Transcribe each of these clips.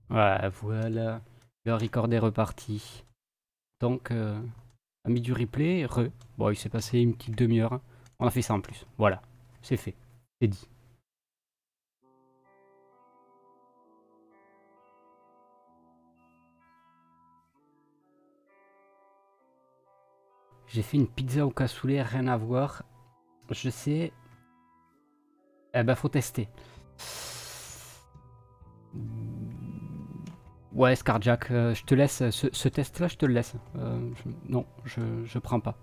Ouais, voilà. Le record est reparti. Donc, ami du replay, Bon, il s'est passé une petite demi-heure, hein. On a fait ça en plus. Voilà. C'est fait. C'est dit. J'ai fait une pizza au cassoulet, rien à voir. Je sais. Eh ben, faut tester. Ouais, Scarjack, je te laisse. Ce test-là, je te le laisse. Non, je prends pas.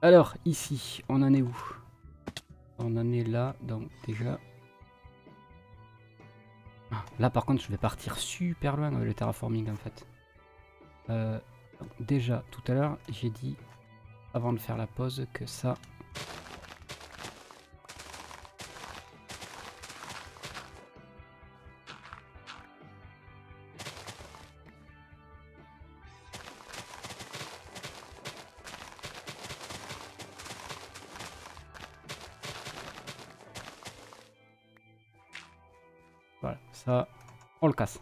Alors, ici, on en est où? On en est là, donc déjà. Ah, là, par contre, je vais partir super loin avec le terraforming en fait. Donc, déjà, tout à l'heure, j'ai dit, avant de faire la pause, que ça. Voilà, ça, on le casse.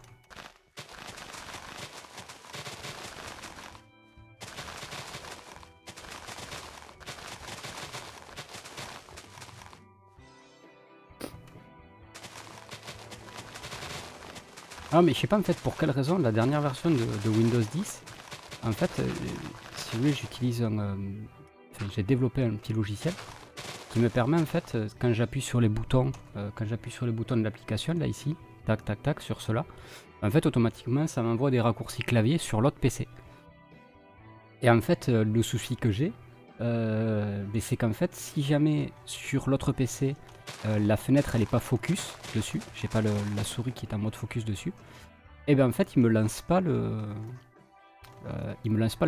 Ah, mais je sais pas en fait pour quelle raison, la dernière version de Windows 10, en fait, si vous voulez, j'utilise un. Enfin, j'ai développé un petit logiciel qui me permet en fait, quand j'appuie sur les boutons, de l'application, là ici, tac tac tac, sur cela, en fait, automatiquement, ça m'envoie des raccourcis clavier sur l'autre PC. Et en fait, le souci que j'ai, c'est qu'en fait, si jamais sur l'autre PC, la fenêtre elle est pas focus dessus, j'ai pas la souris qui est en mode focus dessus, et bien en fait, il me lance pas le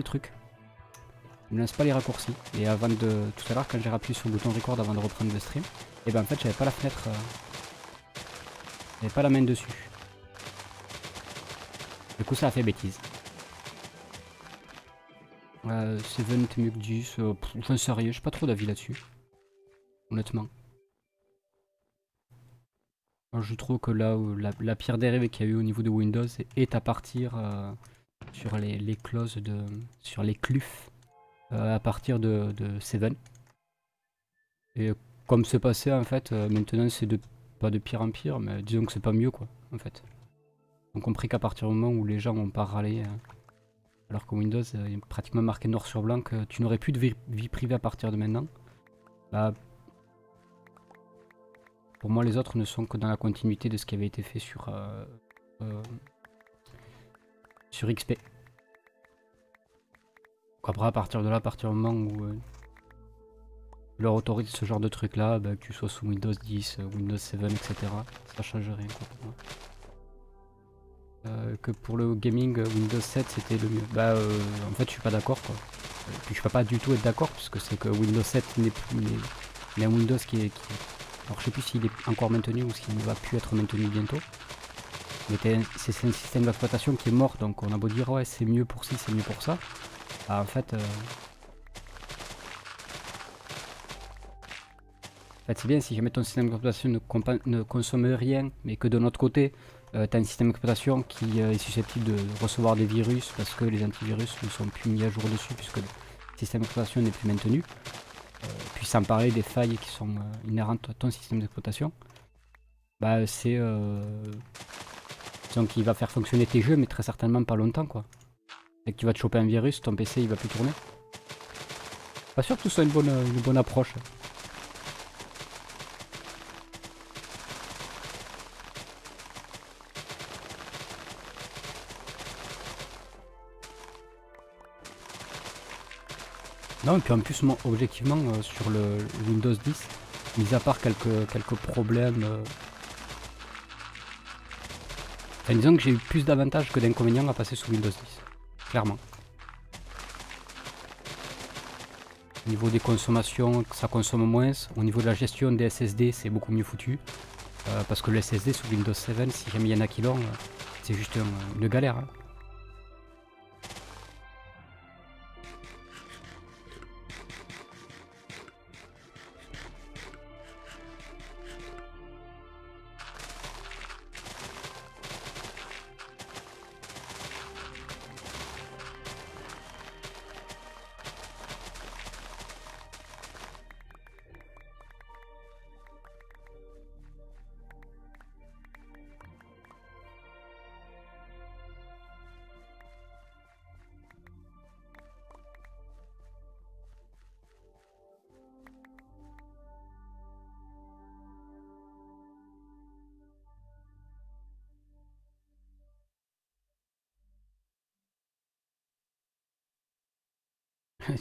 truc. Il me lance pas les raccourcis. Et avant de tout à l'heure, quand j'ai appuyé sur le bouton record avant de reprendre le stream, et ben en fait, j'avais pas la fenêtre, j'avais pas la main dessus. Du coup, ça a fait bêtise. 7 mieux que 10, j'en sais rien, j'ai pas trop d'avis là-dessus, honnêtement. Alors, je trouve que là où la pire dérive qu'il y a eu au niveau de Windows est à partir sur les clauses sur les clufs à partir de 7. Et comme c'est passé en fait, maintenant c'est pas de pire en pire, mais disons que c'est pas mieux quoi en fait. On compris qu'à partir du moment où les gens ont pas râlé, alors que Windows est pratiquement marqué noir sur blanc que tu n'aurais plus de vie privée à partir de maintenant, bah pour moi les autres ne sont que dans la continuité de ce qui avait été fait euh, sur XP. Après, à partir de là, à partir du moment où leur autorise ce genre de truc là, bah, que tu sois sous Windows 10, Windows 7, etc., ça change rien quoi, pour moi. Que pour le gaming, Windows 7 c'était le mieux. Bah, en fait, je suis pas d'accord quoi. Puis je peux pas du tout être d'accord, puisque c'est que Windows 7 n'est plus. Il y a un Windows alors je sais plus s'il est encore maintenu ou s'il ne va plus être maintenu bientôt. Mais c'est un système d'exploitation qui est mort, donc on a beau dire ouais c'est mieux pour ci, c'est mieux pour ça. Bah, en fait, c'est bien si jamais ton système d'exploitation ne consomme rien, mais que de notre côté, tu as un système d'exploitation qui est susceptible de recevoir des virus parce que les antivirus ne sont plus mis à jour dessus puisque le système d'exploitation n'est plus maintenu. Puis sans parler des failles qui sont inhérentes à ton système d'exploitation, bah c'est disons qu'il va faire fonctionner tes jeux mais très certainement pas longtemps quoi. Dès que tu vas te choper un virus, ton PC il va plus tourner. Pas sûr que ce soit une bonne approche. Non, et puis en plus, moi, objectivement, sur le Windows 10, mis à part quelques problèmes, enfin, disons que j'ai eu plus d'avantages que d'inconvénients à passer sous Windows 10, clairement. Au niveau des consommations, ça consomme moins. Au niveau de la gestion des SSD, c'est beaucoup mieux foutu. Parce que le SSD sous Windows 7, si jamais il y en a qui l'ont, c'est juste une galère, hein.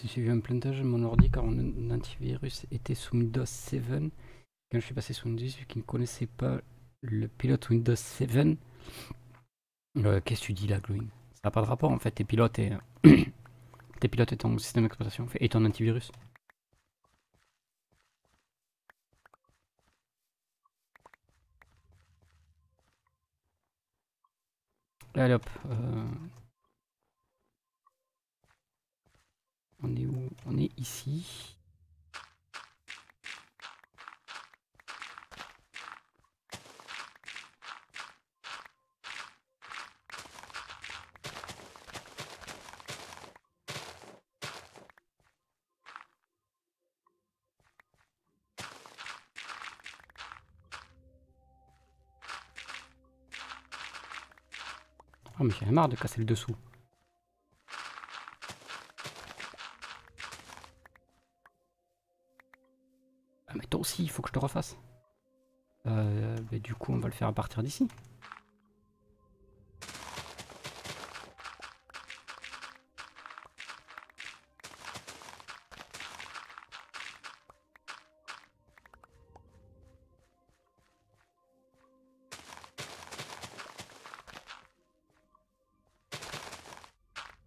J'ai eu un plantage de mon ordi car mon antivirus était sous Windows 7. Quand je suis passé sous Windows 10, vu qu'il ne connaissait pas le pilote Windows 7. Qu'est-ce que tu dis là, Glowing? Ça n'a pas de rapport en fait, tes pilotes et ton système d'exploitation et ton antivirus. Allez hop. On est où? On est ici. Oh mais j'ai marre de casser le dessous. Ah mais toi aussi, il faut que je te refasse. Mais du coup, on va le faire à partir d'ici.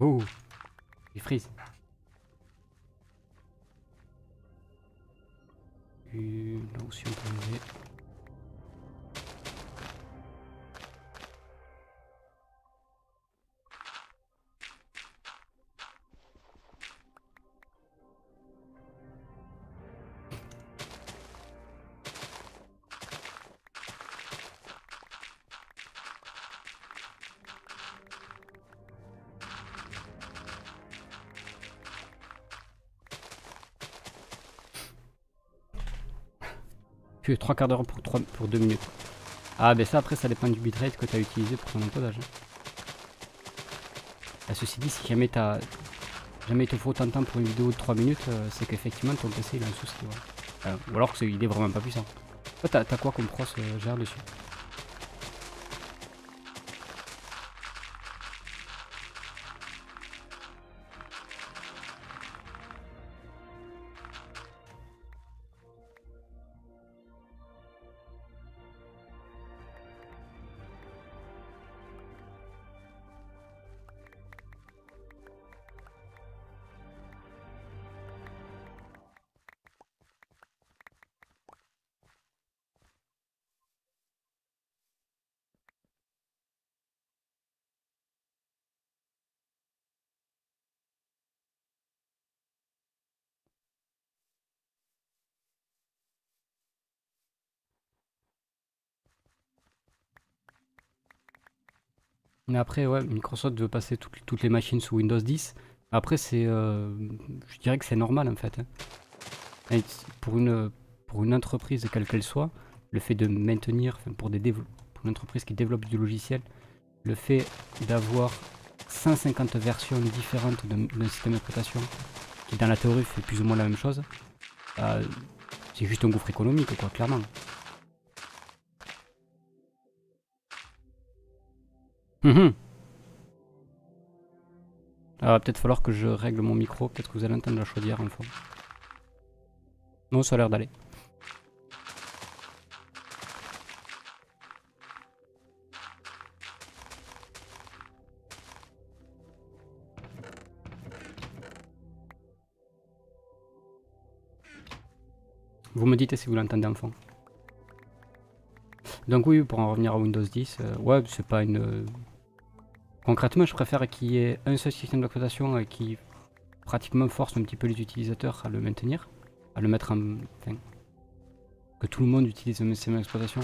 Oh, il freeze. Là aussi on peut lever. Puis 3 quarts d'heure pour 2 minutes. Ah ben ça après ça dépend du bitrate que tu as utilisé pour ton encodage. Ah, ceci dit, si jamais il te faut autant de temps pour une vidéo de 3 minutes, c'est qu'effectivement ton PC il a un souci. Ouais. Ou alors qu'il est vraiment pas puissant. Toi t'as quoi comme pros gère dessus? Mais après, ouais, Microsoft veut passer toutes les machines sous Windows 10. Après, je dirais que c'est normal en fait. Hein. Et pour une entreprise, quelle qu'elle soit, le fait de maintenir, enfin, pour une entreprise qui développe du logiciel, le fait d'avoir 150 versions différentes d'un système d'exploitation, qui dans la théorie fait plus ou moins la même chose, c'est juste un gouffre économique, quoi, clairement. Va peut-être falloir que je règle mon micro, peut-être que vous allez entendre la chaudière en fond. Non, ça a l'air d'aller. Vous me dites si vous l'entendez en fond. Donc oui, pour en revenir à Windows 10, ouais, c'est pas une... Concrètement, je préfère qu'il y ait un seul système d'exploitation qui pratiquement force un petit peu les utilisateurs à le maintenir, à le mettre en... Enfin, que tout le monde utilise le même système d'exploitation.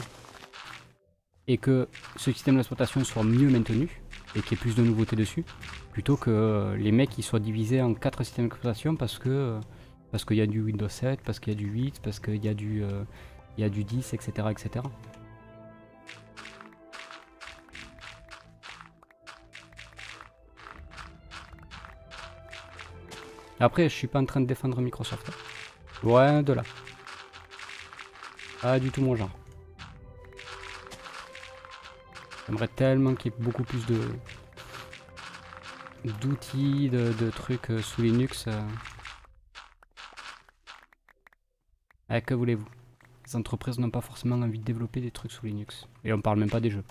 Et que ce système d'exploitation soit mieux maintenu, et qu'il y ait plus de nouveautés dessus, plutôt que les mecs qui soient divisés en 4 systèmes d'exploitation parce qu'il y a du Windows 7, parce qu'il y a du 8, parce qu'il y a du 10, etc. etc. Après, je suis pas en train de défendre Microsoft. Loin de là. Pas du tout mon genre. J'aimerais tellement qu'il y ait beaucoup plus d'outils, de trucs sous Linux. Que voulez-vous? Les entreprises n'ont pas forcément envie de développer des trucs sous Linux. Et on parle même pas des jeux.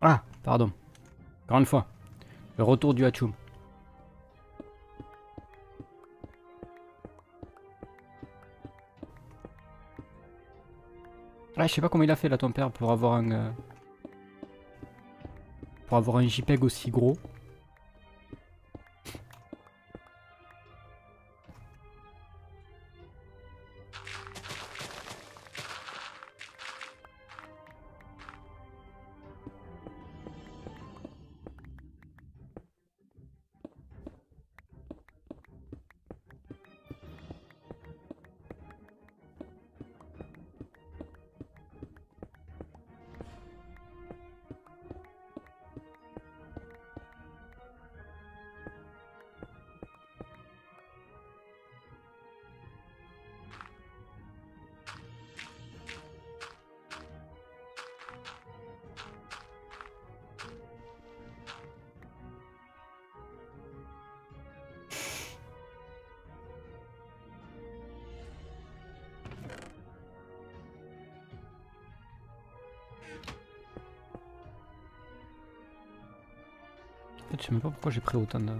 Ah, pardon. Encore une fois. Le retour du Hachoum. Ah, je sais pas comment il a fait là ton père pour avoir un JPEG aussi gros. En fait, je sais même pas pourquoi j'ai pris autant de...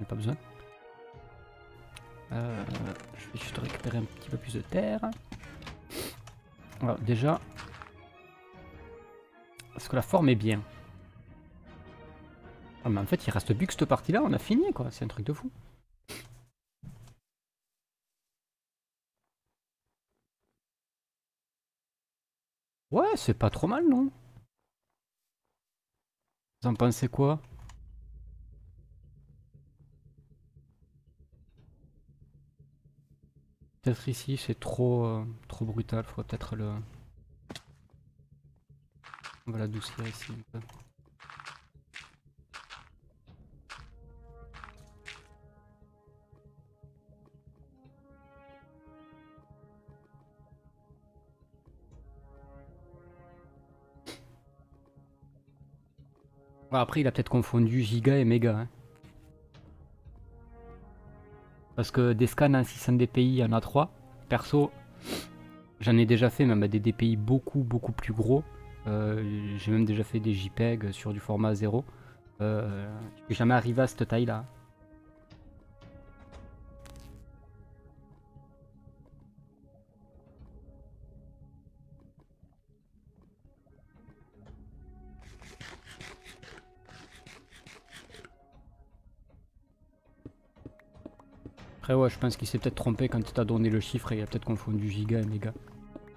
J'ai pas besoin. Je vais juste récupérer un petit peu plus de terre. Alors déjà... Est-ce que la forme est bien? Ah mais en fait il reste plus que cette partie là, on a fini quoi, c'est un truc de fou. Ouais, c'est pas trop mal non? Vous en pensez quoi? Peut-être ici c'est trop brutal, faudrait peut-être le... On va l'adoucir ici un peu. Ouais, après il a peut-être confondu giga et méga. Hein. Parce que des scans en 600 dpi il y en a 3. Perso, j'en ai déjà fait même à des dpi beaucoup plus gros. J'ai même déjà fait des JPEG sur du format 0. Je suis jamais arrivé à cette taille là. Après ouais, je pense qu'il s'est peut-être trompé quand il t'a donné le chiffre et il a peut-être confondu giga et méga.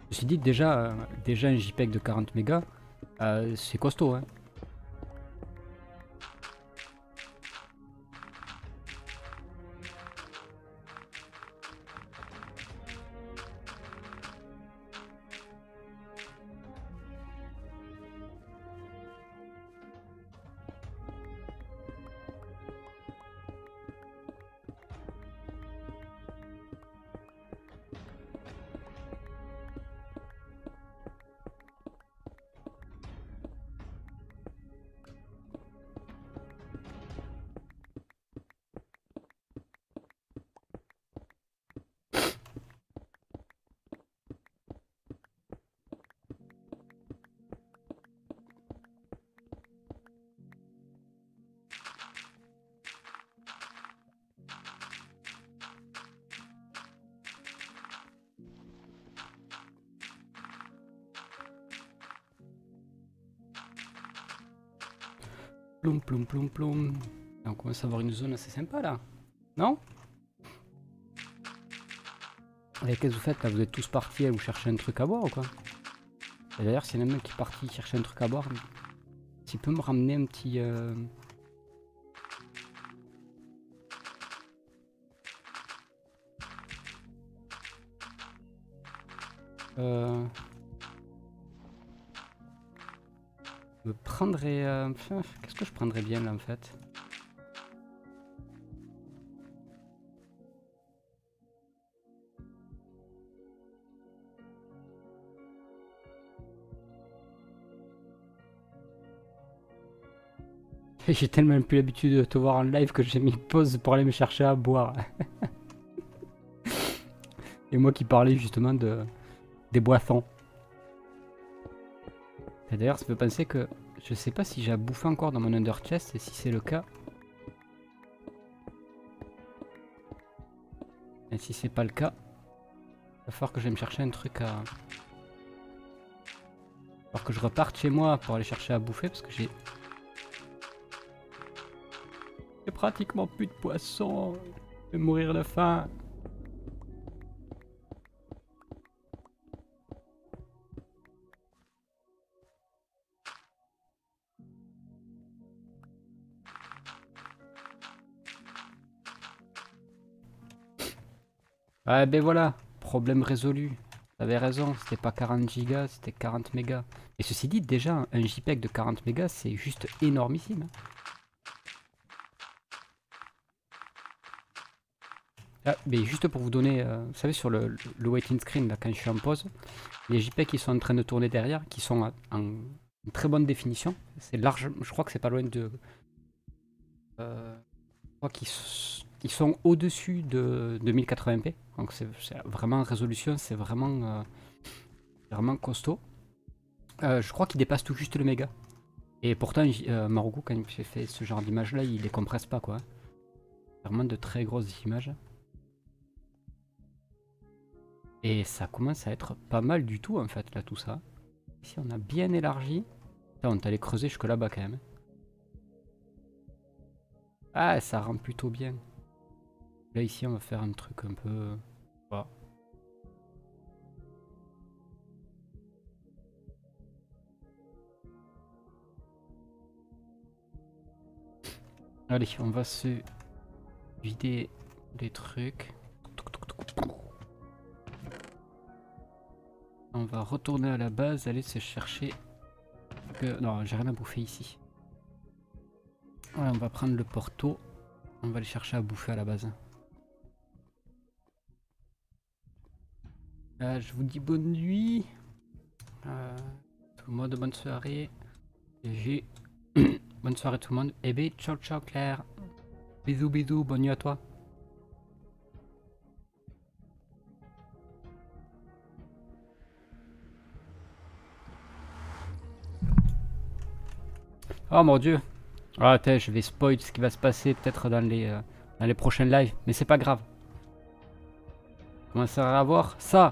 Ceci dit, déjà un JPEG de 40 mégas, c'est costaud hein. Ploum, ploum, ploum, ploum. Et on commence à avoir une zone assez sympa là. Non? Et qu'est-ce que vous faites là? Vous êtes tous partis à vous chercher un truc à boire ou quoi? Et d'ailleurs, s'il y en a un mec qui est parti chercher un truc à boire, tu peux me ramener un petit... me prendrais... Qu'est-ce que je prendrais bien là en fait? J'ai tellement plus l'habitude de te voir en live que j'ai mis pause pour aller me chercher à boire. Et moi qui parlais justement des boissons. Et d'ailleurs ça me fait penser que je sais pas si j'ai à bouffer encore dans mon under chest, et si c'est le cas. Et si c'est pas le cas, il va falloir que je vais me chercher un truc à... Il va falloir que je reparte chez moi pour aller chercher à bouffer parce que j'ai pratiquement plus de poissons. Je vais mourir de faim. Ah ben voilà, problème résolu. T'avais raison, c'était pas 40 gigas, c'était 40 mégas. Et ceci dit, déjà, un JPEG de 40 mégas, c'est juste énormissime. Ah, mais juste pour vous donner, vous savez, sur le waiting screen, là, quand je suis en pause, les JPEG qui sont en train de tourner derrière, qui sont en très bonne définition, c'est large, je crois que c'est pas loin de... je crois qu'ils sont au-dessus de 1080p, donc c'est vraiment résolution, c'est vraiment costaud. Je crois qu'il dépasse tout juste le méga. Et pourtant, Marugo, quand il fait ce genre d'image là, il les compresse pas quoi. Vraiment de très grosses images. Et ça commence à être pas mal du tout en fait là tout ça. Ici on a bien élargi. Là, on est allé creuser jusque là-bas quand même. Ah ça rend plutôt bien. Là ici on va faire un truc un peu... Voilà. Allez, on va se vider les trucs. On va retourner à la base, aller se chercher... Non, j'ai rien à bouffer ici. Voilà, on va prendre le porto. On va aller chercher à bouffer à la base. Je vous dis bonne nuit. Tout le monde, bonne soirée. GG. Bonne soirée tout le monde. Et bien, ciao ciao Claire. Bisous bisous, bonne nuit à toi. Oh mon dieu. Ah attends, je vais spoil ce qui va se passer peut-être dans les prochains lives. Mais c'est pas grave. On commencera à voir ça.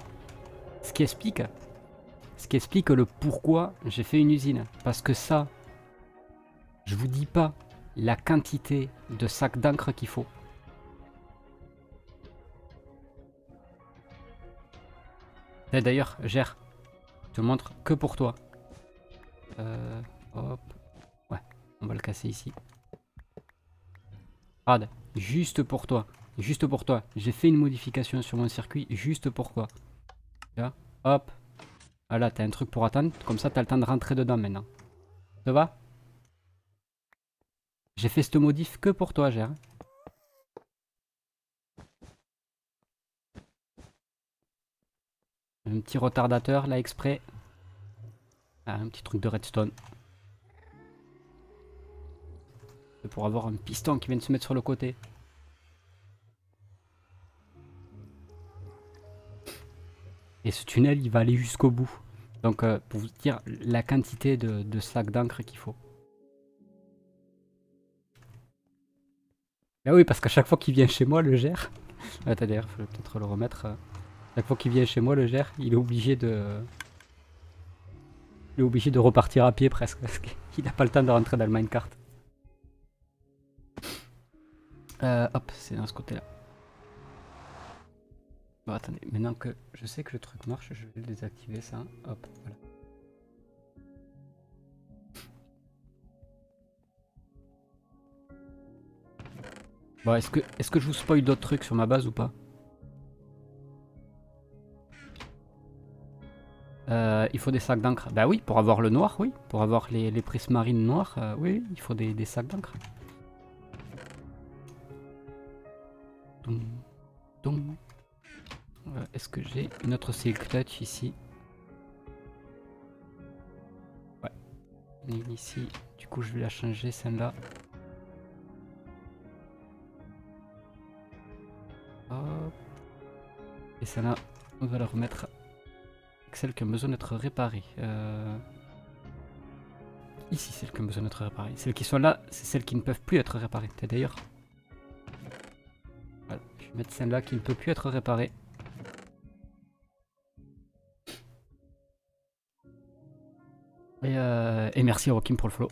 Ce qui explique le pourquoi j'ai fait une usine. Parce que ça, je vous dis pas la quantité de sacs d'encre qu'il faut. Et d'ailleurs, Gère, je te montre que pour toi. Hop. Ouais, on va le casser ici. Regarde, juste pour toi. Juste pour toi. J'ai fait une modification sur mon circuit juste pour toi. Là, hop. Voilà, t'as un truc pour attendre. Comme ça, t'as le temps de rentrer dedans maintenant. Ça va? J'ai fait cette modif que pour toi, Gère. Un petit retardateur là exprès. Ah, un petit truc de redstone. Pour avoir un piston qui vient de se mettre sur le côté. Et ce tunnel, il va aller jusqu'au bout. Donc, pour vous dire la quantité de sacs d'encre qu'il faut. Ah oui, parce qu'à chaque fois qu'il vient chez moi, le Gère... Attends, d'ailleurs, il faut peut-être le remettre. Chaque fois qu'il vient chez moi, le Gère, il est obligé de... Il est obligé de repartir à pied presque. Parce qu'il n'a pas le temps de rentrer dans le minecart. Hop, c'est dans ce côté-là. Bon, attendez, maintenant que je sais que le truc marche, je vais le désactiver ça. Hop, voilà. Bon, est-ce que je vous spoil d'autres trucs sur ma base ou pas? Il faut des sacs d'encre. Bah oui, pour avoir le noir, oui. Pour avoir les prismarines noires, oui, il faut des sacs d'encre. Est-ce que j'ai une autre Silk Touch ici? Ouais. Une ici. Du coup, je vais la changer, celle-là. Hop. Et celle-là, on va la remettre avec celle qui a besoin d'être réparée. Ici, celles qui ont besoin d'être réparées. Celles qui sont là, c'est celles qui ne peuvent plus être réparées. D'ailleurs, voilà, je vais mettre celle-là qui ne peut plus être réparée. Et merci Rokim pour le follow.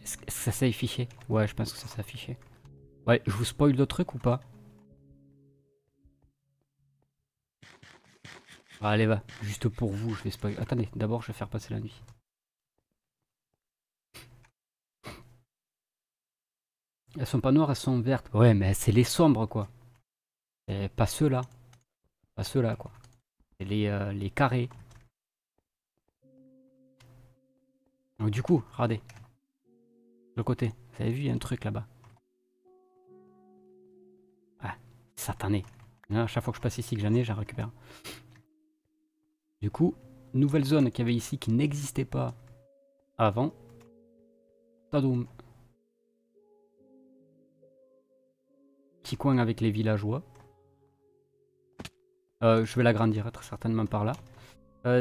Est-ce que ça s'est affiché? Ouais, je pense que ça s'est affiché. Ouais, je vous spoil d'autres trucs ou pas? Allez, va, juste pour vous, je vais spoil. Attendez, d'abord, je vais faire passer la nuit. Elles sont pas noires, elles sont vertes. Ouais, mais c'est les sombres, quoi. Et pas ceux-là. Pas ceux-là, quoi. C'est les carrés. Donc, du coup, regardez. Le côté. Vous avez vu, il y a un truc là-bas. Ah, satané. Là, à chaque fois que je passe ici, que j'en ai, j'en récupère. Du coup, nouvelle zone qu'il y avait ici qui n'existait pas avant. Tadoum. Petit coin avec les villageois. Je vais l'agrandir très certainement par là.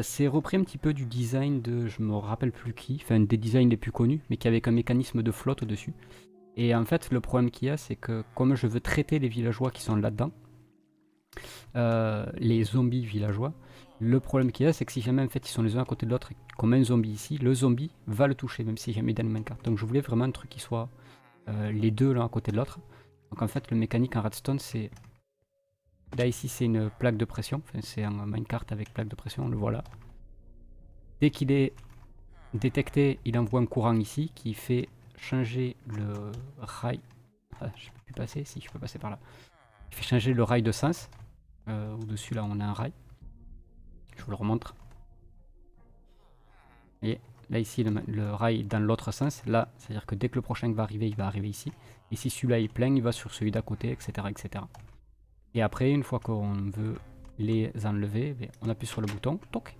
C'est repris un petit peu du design de, je me rappelle plus qui, enfin des designs les plus connus, mais qui avait un mécanisme de flotte dessus. Et en fait, le problème qu'il y a, c'est que comme je veux traiter les villageois qui sont là-dedans, les zombies villageois, le problème qu'il y a, c'est que si jamais en fait ils sont les uns à côté de l'autre, comme un zombie ici, le zombie va le toucher, même si jamais il donne une minecart. Donc je voulais vraiment un truc qui soit les deux l'un à côté de l'autre. Donc en fait, le mécanique en redstone, c'est... Là ici, c'est une plaque de pression, enfin, c'est un minecart avec plaque de pression, le voilà. Dès qu'il est détecté, il envoie un courant ici qui fait changer le rail. Ah, je peux plus passer, si je peux passer par là. Il fait changer le rail de sens. Au-dessus là on a un rail. Je vous le remontre. Et là ici le rail dans l'autre sens. Là, c'est-à-dire que dès que le prochain va arriver, il va arriver ici. Et si celui-là est plein, il va sur celui d'à côté, etc., etc. Et après, une fois qu'on veut les enlever, on appuie sur le bouton. Toc.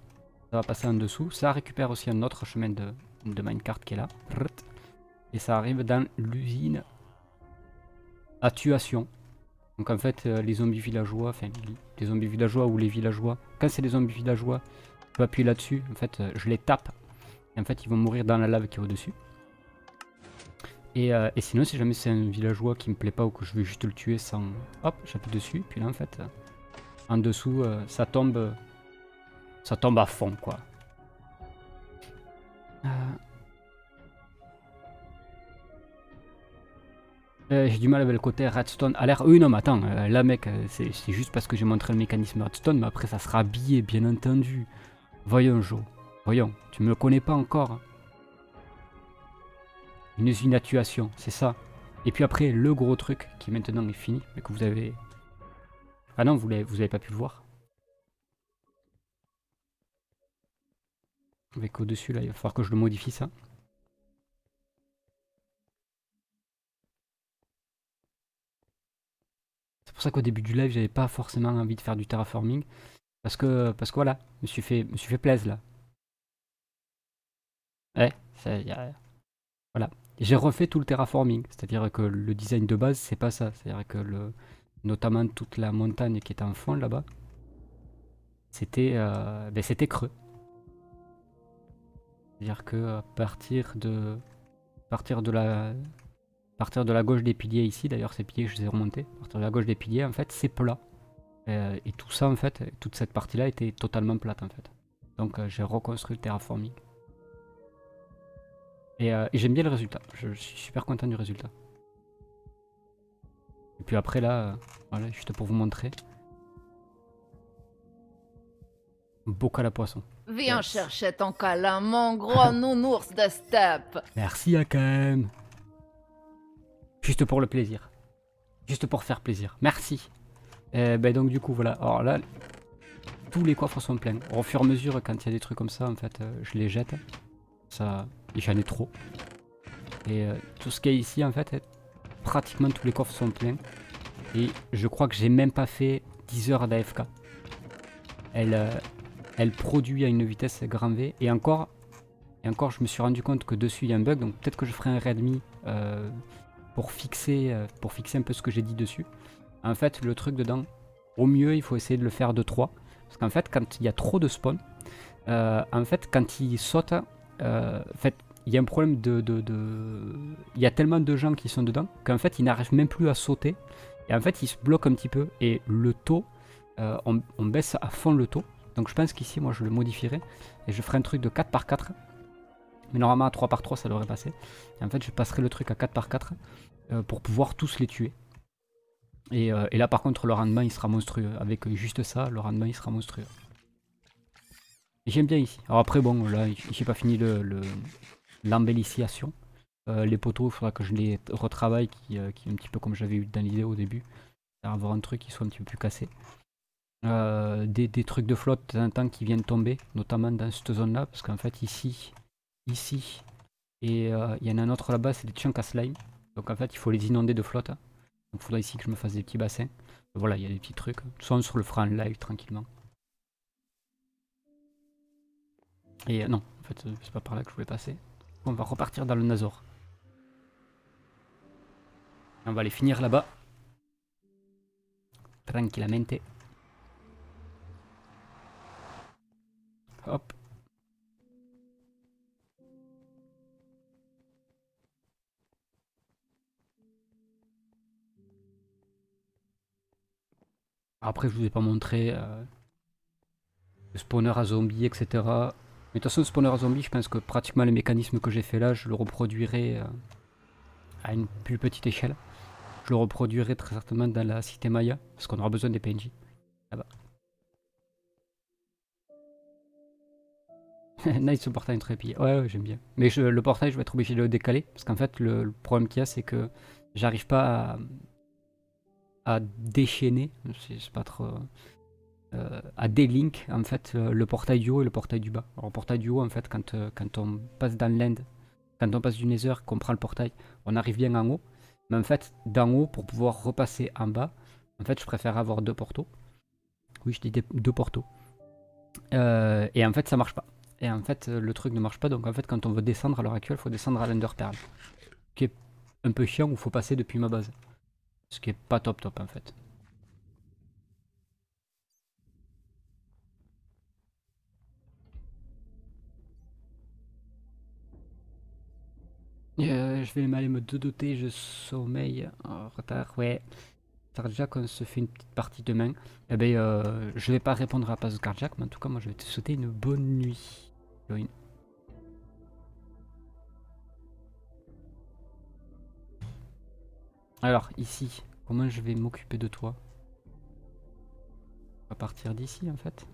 Ça va passer en dessous. Ça récupère aussi un autre chemin de minecart qui est là. Et ça arrive dans l'usine à tuation. Donc en fait, les zombies villageois, enfin les zombies villageois ou les villageois, quand c'est des zombies villageois, je peux appuyer là-dessus, en fait je les tape. Et en fait ils vont mourir dans la lave qui est au-dessus. Et sinon si jamais c'est un villageois qui me plaît pas ou que je veux juste le tuer sans... Hop, j'appuie dessus, puis là en fait, en dessous, ça tombe à fond quoi. J'ai du mal avec le côté redstone à l'air. Oui, non, mais attends, là, mec, c'est juste parce que j'ai montré le mécanisme redstone, mais après, ça sera habillé, bien entendu. Voyons, Joe. Voyons, tu me le connais pas encore. Une usine à tuation, c'est ça. Et puis après, le gros truc qui maintenant est fini, mais que vous avez... Ah non, vous avez pas pu le voir. Avec au-dessus, là, il va falloir que je le modifie, ça. C'est pour ça qu'au début du live, j'avais pas forcément envie de faire du terraforming. Parce que voilà, je me suis fait plaisir là. Ouais, ça, voilà. J'ai refait tout le terraforming, c'est-à-dire que le design de base, c'est pas ça. C'est-à-dire que notamment toute la montagne qui est en fond là-bas, c'était creux. C'est-à-dire que à partir de la gauche des piliers ici, d'ailleurs ces piliers je les ai remontés, à partir de la gauche des piliers en fait c'est plat. Et tout ça en fait, toute cette partie-là était totalement plate en fait. Donc j'ai reconstruit le terraforming. Et j'aime bien le résultat. Je suis super content du résultat. Et puis après là, voilà, juste pour vous montrer. Bocal à poisson. Viens chercher ton câlin, mon gros nounours de steppe. Merci Akem. Juste pour le plaisir. Juste pour faire plaisir. Merci. Ben donc du coup voilà. Alors là, tous les coffres sont pleins. Au fur et à mesure, quand il y a des trucs comme ça, en fait, je les jette. Ça, j'en ai trop. Et tout ce qu'il y a ici, en fait, pratiquement tous les coffres sont pleins. Et je crois que j'ai même pas fait 10 heures d'AFK. Elle produit à une vitesse grand V. Et encore, je me suis rendu compte que dessus il y a un bug. Donc peut-être que je ferai un readme pour fixer un peu ce que j'ai dit dessus. En fait, le truc dedans, au mieux, il faut essayer de le faire de 3. Parce qu'en fait, quand il y a trop de spawn, en fait, quand il saute, en fait, il y a un problème il y a tellement de gens qui sont dedans qu'en fait, ils n'arrivent même plus à sauter. Et en fait, ils se bloquent un petit peu. Et le taux, on baisse à fond le taux. Donc je pense qu'ici, moi, je le modifierai. Et je ferai un truc de 4 par 4. Mais normalement, à 3 par 3, ça devrait passer. Et en fait, je passerai le truc à 4 par 4 pour pouvoir tous les tuer. Et là, par contre, le rendement, il sera monstrueux. Avec juste ça, le rendement, il sera monstrueux. J'aime bien ici. Alors après, bon, là, j'ai pas fini l'embellissation. Les poteaux, il faudra que je les retravaille, qui est un petit peu comme j'avais eu dans l'idée au début. Avoir un truc qui soit un petit peu plus cassé. Des trucs de flotte de temps en temps qui viennent tomber, notamment dans cette zone-là, parce qu'en fait, ici, et il y en a un autre là-bas, c'est des chunks à slime. Donc en fait, il faut les inonder de flotte. Donc il faudra ici que je me fasse des petits bassins. Voilà, il y a des petits trucs. Soit on se le fera en live tranquillement. Et non, en fait, c'est pas par là que je voulais passer. On va repartir dans le Nazor. On va aller finir là-bas. Tranquillamente. Hop. Après, je vous ai pas montré le spawner à zombies, etc. Mais de toute façon, le spawner à zombies, je pense que pratiquement les mécanismes que j'ai fait là, je le reproduirai à une plus petite échelle. Je le reproduirai très certainement dans la cité Maya, parce qu'on aura besoin des PNJ. Là-bas. Nice ce portail intrépide. Ouais, j'aime bien. Mais le portail, je vais être obligé de le décaler, parce qu'en fait, le problème qu'il y a, c'est que j'arrive pas à déchaîner. C'est pas trop... à délink en fait le portail du haut et le portail du bas. Alors le portail du haut en fait quand on passe dans l'end, quand on passe du nether, qu'on prend le portail, on arrive bien en haut. Mais en fait d'en haut pour pouvoir repasser en bas, en fait je préfère avoir deux portaux. Oui je dis deux portaux. Et en fait ça marche pas. Et en fait le truc ne marche pas, donc en fait quand on veut descendre à l'heure actuelle, il faut descendre à l'Enderpearl. Ce qui est un peu chiant où il faut passer depuis ma base. Ce qui est pas top en fait. Je vais aller me dodoter, je sommeille en retard, ouais. Carjack, on se fait une petite partie demain. Eh ben, je vais pas répondre à la place de Carjack, mais en tout cas, moi je vais te souhaiter une bonne nuit. Alors, ici, comment je vais m'occuper de toi? On va partir d'ici en fait.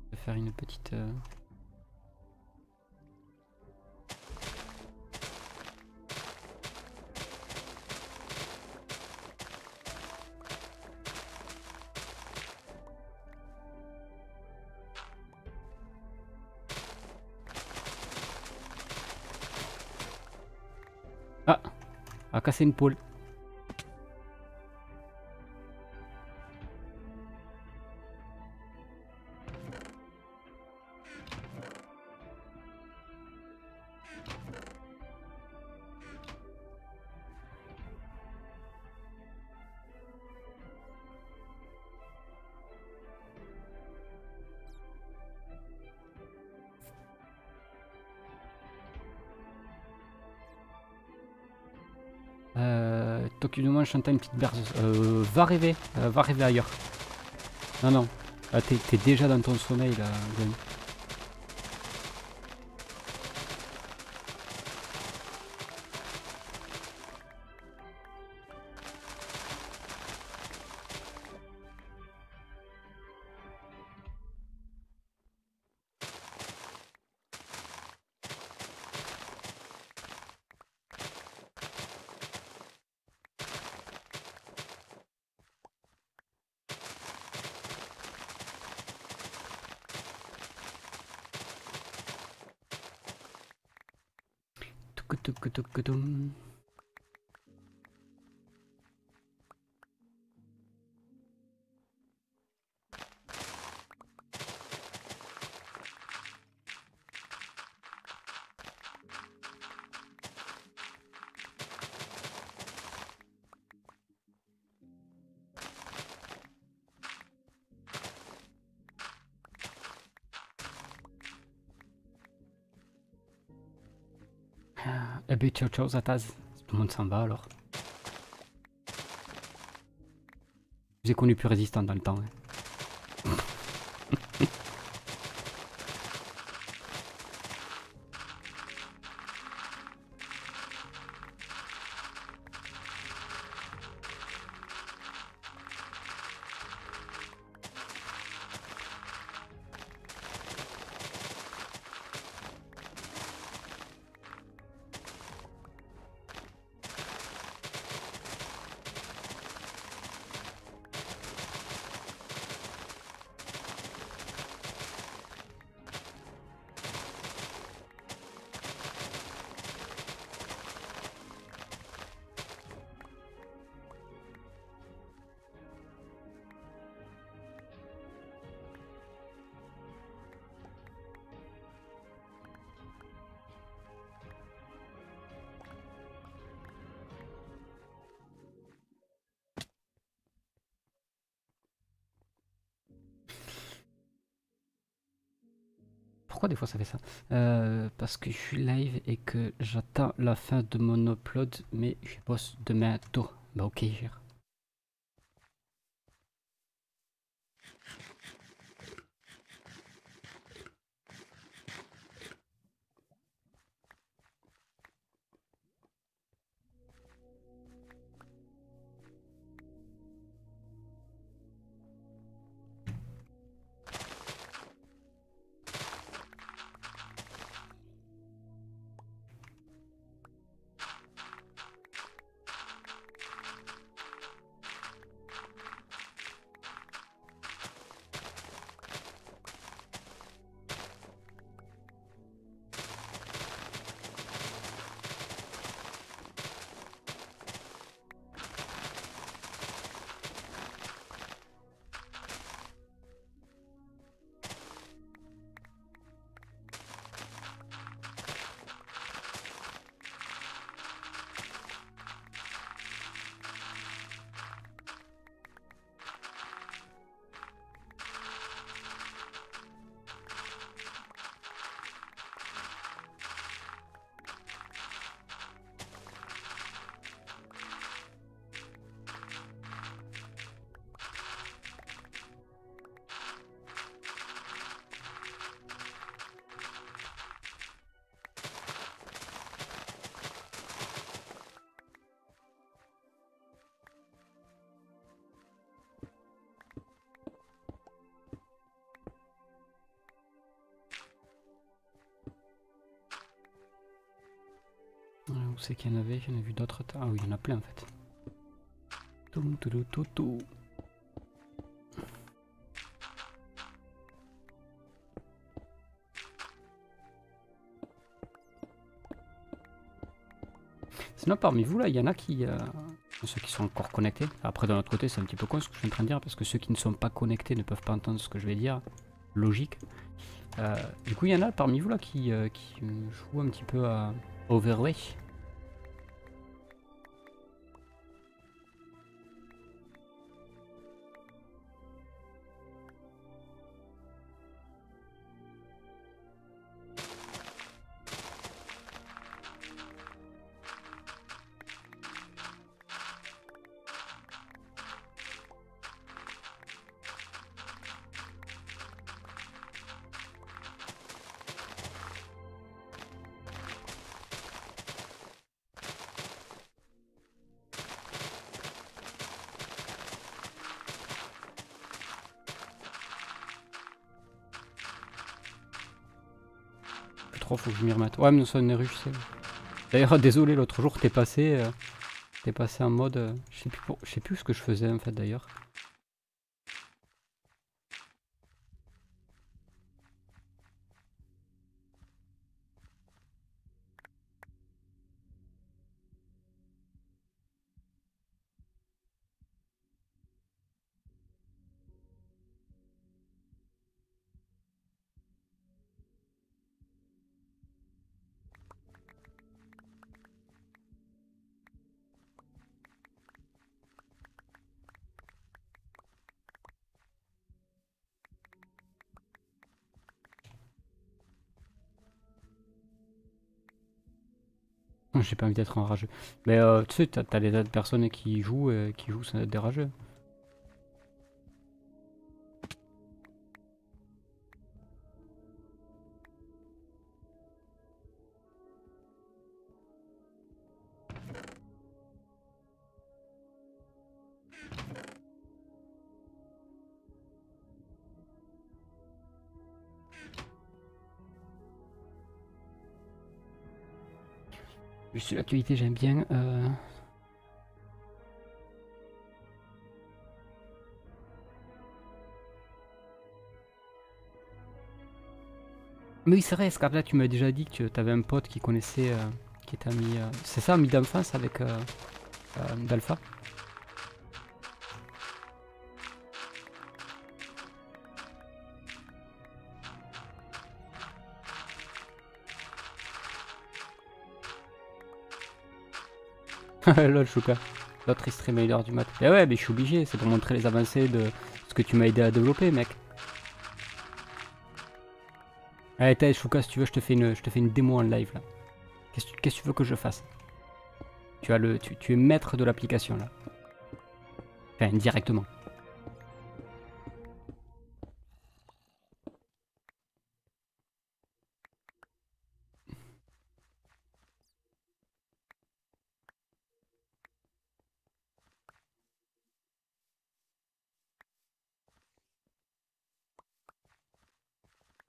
Je vais faire une petite... Ah, à casser une pôle. Tokyo Numa chantant une petite berceuse. Va rêver ailleurs. Non, non. Ah, t'es déjà dans ton sommeil là, Gwen. Tukutukutum. Eh ben ciao ciao Zataz, tout le monde s'en va alors. Je vous ai connu plus résistant dans le temps. Hein. Pourquoi des fois ça fait ça? Parce que je suis live et que j'attends la fin de mon upload, mais je bosse demain tôt. Bah ok, gère. Où c'est qu'il y en avait? J'en ai vu d'autres. Ah oui, il y en a plein en fait. Toum, toulou, toutou. Sinon parmi vous là, il y en a qui... ceux qui sont encore connectés. Après d'un autre côté c'est un petit peu con ce que je suis en train de dire parce que ceux qui ne sont pas connectés ne peuvent pas entendre ce que je vais dire. Logique. Du coup il y en a parmi vous là qui jouent un petit peu à Overwatch. Faut que je m'y remette. Ouais, mais ça n'est russe, c'est. D'ailleurs, désolé, l'autre jour, t'es passé en mode. Je sais plus ce que je faisais en fait d'ailleurs. J'ai pas envie d'être un rageux. Mais tu sais, t'as des tas de personnes qui jouent sans être des rageux. Juste l'actualité, j'aime bien. Mais oui, c'est vrai, Scarlett, tu m'as déjà dit que tu avais un pote qui connaissait, qui était ami. C'est ça, ami d'enfance avec d'Alpha. Lol, Chouka. L'autre il stream à 1h du mat. Et ouais, mais je suis obligé, c'est pour montrer les avancées de ce que tu m'as aidé à développer, mec. Allez, t'as Chouka, si tu veux, je te fais une démo en live là. Qu'est-ce que tu veux que je fasse? Tu es maître de l'application là. Enfin, directement.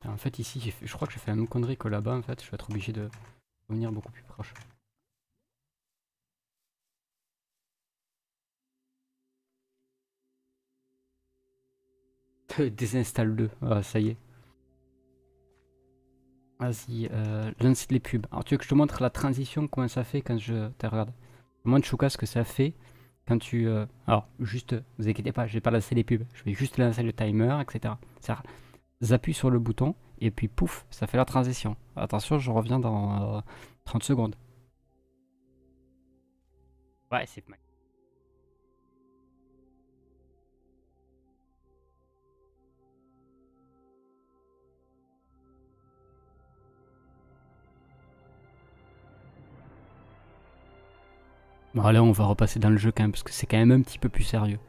En fait, ici, je crois que j'ai fait la même connerie que là-bas. En fait, je vais être obligé de revenir beaucoup plus proche. Désinstalle-le. Ah, ça y est. Vas-y, lance les pubs. Alors, tu veux que je te montre la transition, comment ça fait quand je. Regarde. Je montre Chouka ce que ça fait quand tu. Alors, juste, vous inquiétez pas, je vais pas lancer les pubs. Je vais juste lancer le timer, etc. J'appuie sur le bouton et puis pouf, ça fait la transition. Attention, je reviens dans 30 secondes. Ouais, c'est pas. Bon, allez, on va repasser dans le jeu quand même, parce que c'est quand même un petit peu plus sérieux.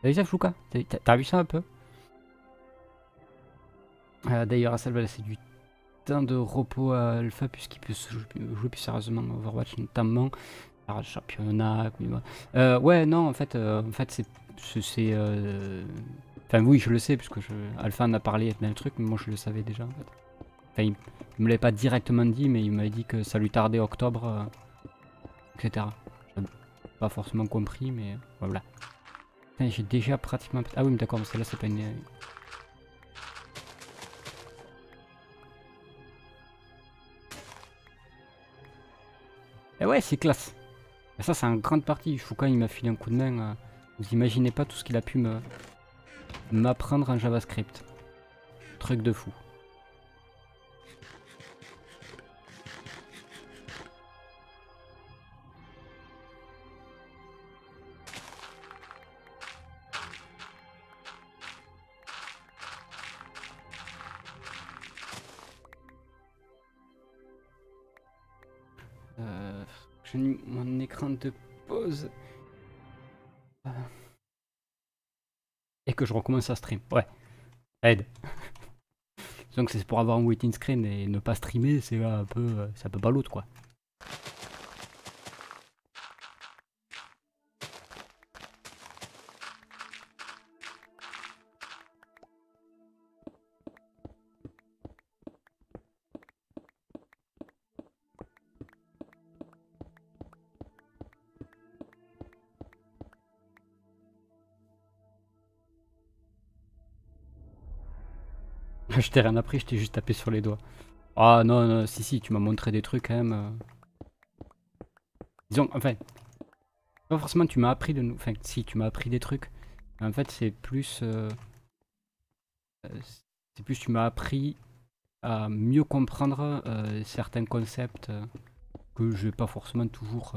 T'as vu ça, Flouka? T'as vu ça un peu? D'ailleurs, à ça va laisser du temps de repos à Alpha, puisqu'il peut jouer plus sérieusement à Overwatch, notamment. Alors, le championnat. Ouais, non, en fait c'est. Enfin, oui, je le sais, puisque Alpha en a parlé dans le truc, mais moi je le savais déjà en fait. Enfin, il me l'avait pas directement dit, mais il m'avait dit que ça lui tardait octobre, etc. J'avais pas forcément compris, mais voilà. J'ai déjà pratiquement. Ah oui, mais d'accord, mais celle-là, c'est pas une. Et ouais, c'est classe. Et ça, c'est en grande partie. Foucault, il m'a filé un coup de main. Vous imaginez pas tout ce qu'il a pu m'apprendre en JavaScript. Truc de fou. J'ai mis mon écran de pause. Et que je recommence à stream. Ouais, aide. Donc c'est pour avoir un waiting screen et ne pas streamer, c'est un peu pas l'autre quoi. Je t'ai rien appris, je t'ai juste tapé sur les doigts. Ah non, non, si, tu m'as montré des trucs quand même. Disons, enfin, pas forcément tu m'as appris de nous. Enfin, si, tu m'as appris des trucs. En fait, c'est plus tu m'as appris à mieux comprendre certains concepts que j'ai pas forcément toujours.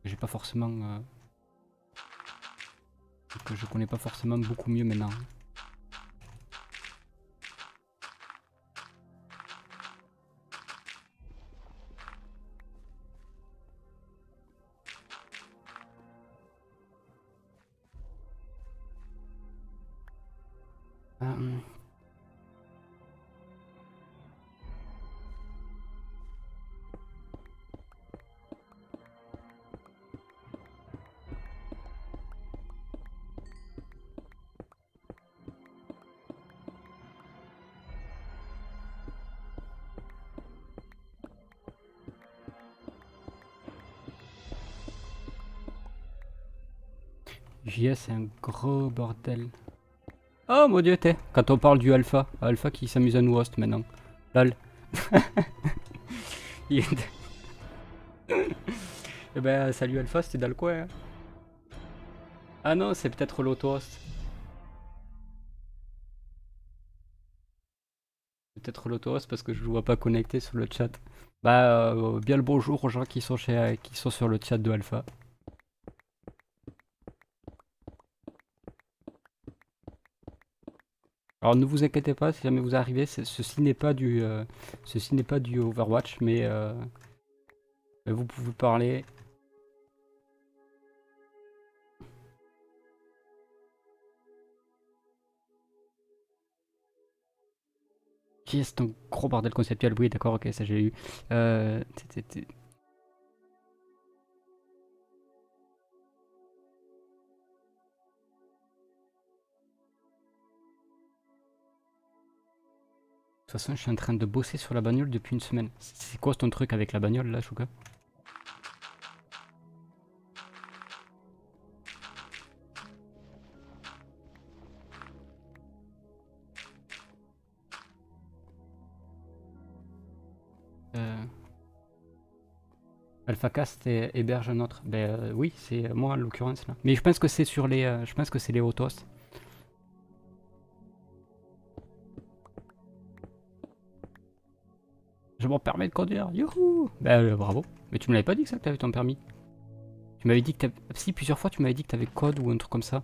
J'ai pas forcément. Que je connais pas forcément beaucoup mieux maintenant. Euh, JS c'est un gros bordel. Oh mon dieu, t'es. Quand on parle du alpha, alpha qui s'amuse à nous host maintenant. Lol. Eh ben salut alpha, c'était dans le coin. Hein. Ah non, c'est peut-être l'auto-host. Peut-être l'auto-host parce que je ne vois pas connecté sur le chat. Bah bien le bonjour aux gens qui sont qui sont sur le chat de alpha. Alors ne vous inquiétez pas si jamais vous arrivez, ceci n'est pas du Overwatch, mais vous pouvez parler. C'est un gros bordel conceptuel, oui d'accord, ok, ça j'ai eu. De toute façon, je suis en train de bosser sur la bagnole depuis une semaine. C'est quoi ton truc avec la bagnole là, Chouka? AlphaCast héberge un autre. Ben oui, c'est moi en l'occurrence là. Mais je pense que c'est sur les, je pense que c'est les autos. Je m'en permets de conduire, youhou! Ben bravo. Mais tu me l'avais pas dit que ça que t'avais ton permis. Tu m'avais dit que t'avais... Si, plusieurs fois tu m'avais dit que t'avais code ou un truc comme ça.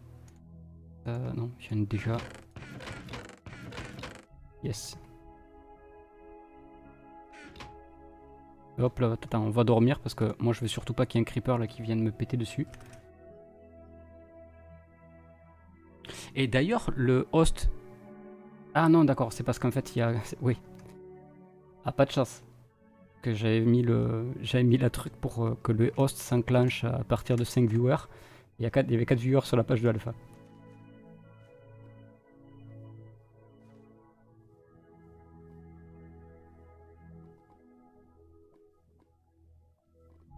Non, je viens déjà... Yes. Hop là, attends, on va dormir parce que moi je veux surtout pas qu'il y ait un creeper là qui vienne me péter dessus. Et d'ailleurs, le host... Ah non, d'accord, c'est parce qu'en fait il y a... Oui. Ah, pas de chance. Que j'avais mis la truc pour que le host s'enclenche à partir de 5 viewers. Il y avait 4 viewers sur la page de Alpha.